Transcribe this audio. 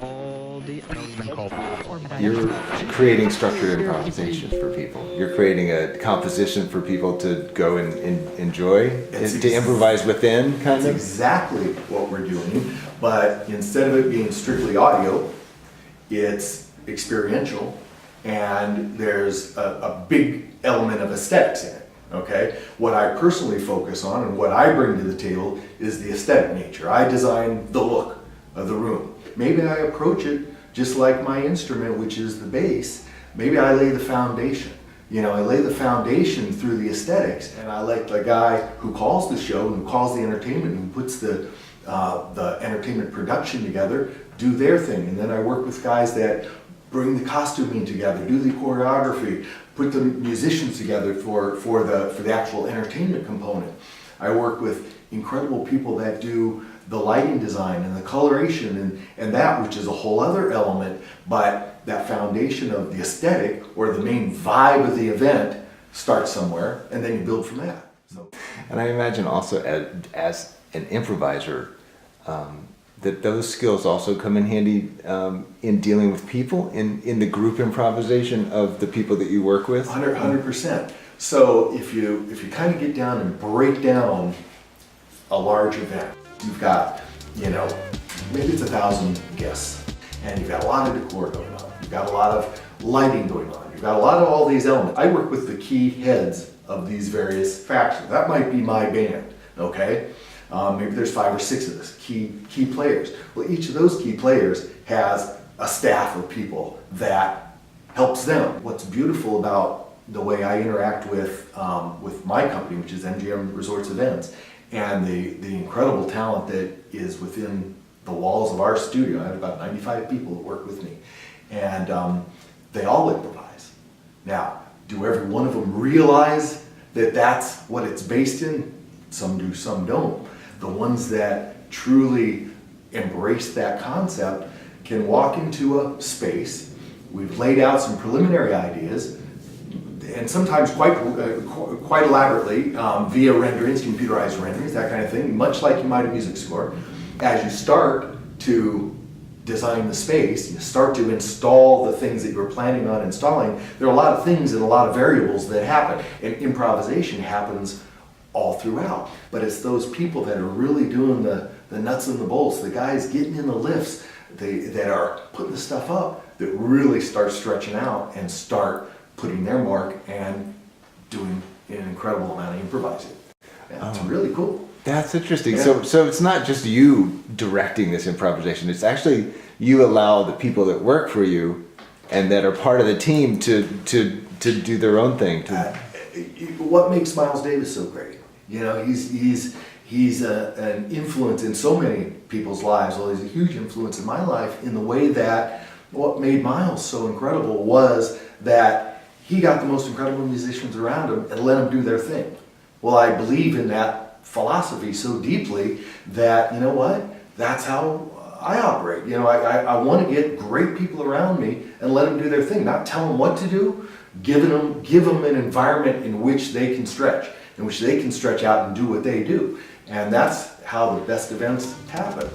all the element called You're creating structured improvisation for people. You're creating a composition for people to go and enjoy, to improvise within, kind That's of. exactly what we're doing, but instead of it being strictly audio, it's experiential, and there's a big element of aesthetics in it, okay? What I personally focus on and what I bring to the table is the aesthetic nature. I design the look of the room. Maybe I approach it just like my instrument, which is the bass. Maybe I lay the foundation. You know, I lay the foundation through the aesthetics, and I let the guy who calls the show and who calls the entertainment and puts the entertainment production together do their thing. And then I work with guys that bring the costuming together, do the choreography, put the musicians together for the actual entertainment component. I work with incredible people that do the lighting design and the coloration and that, which is a whole other element, but that foundation of the aesthetic or the main vibe of the event starts somewhere, and then you build from that. So. And I imagine also as an improviser, that those skills also come in handy in dealing with people, in the group improvisation of the people that you work with. 100%. So if you kind of get down and break down a large event, you've got, you know, maybe it's 1,000 guests, and you've got a lot of decor going on. You've got a lot of lighting going on. You've got a lot of all these elements. I work with the key heads of these various factions. That might be my band, okay? Maybe there's 5 or 6 of us, key players. Well, each of those key players has a staff of people that helps them. What's beautiful about the way I interact with my company, which is MGM Resorts Events, and the incredible talent that is within the walls of our studio. I have about 95 people that work with me, and they all improvise. Now, do every one of them realize that that's what it's based in? Some do, some don't. The ones that truly embrace that concept can walk into a space. We've laid out some preliminary ideas, and sometimes quite elaborately via renderings, computerized renderings, that kind of thing, much like you might a music score. As you start to design the space, you start to install the things that you're planning on installing, there are a lot of things and a lot of variables that happen, and improvisation happens all throughout. But it's those people that are really doing the nuts and the bolts, the guys getting in the lifts, that are putting the stuff up, that really start stretching out and start putting their mark and doing an incredible amount of improvising. Yeah, it's really cool. That's interesting. Yeah. So it's not just you directing this improvisation. It's actually you allow the people that work for you and that are part of the team to do their own thing. What makes Miles Davis so great? You know, he's an influence in so many people's lives. Well, he's a huge influence in my life in the way that what made Miles so incredible was that he got the most incredible musicians around him and let them do their thing. Well, I believe in that philosophy so deeply that, you know what, that's how I operate. You know, I want to get great people around me and let them do their thing, not tell them what to do, give them an environment in which they can stretch, in which they can stretch out and do what they do. And that's how the best events happen.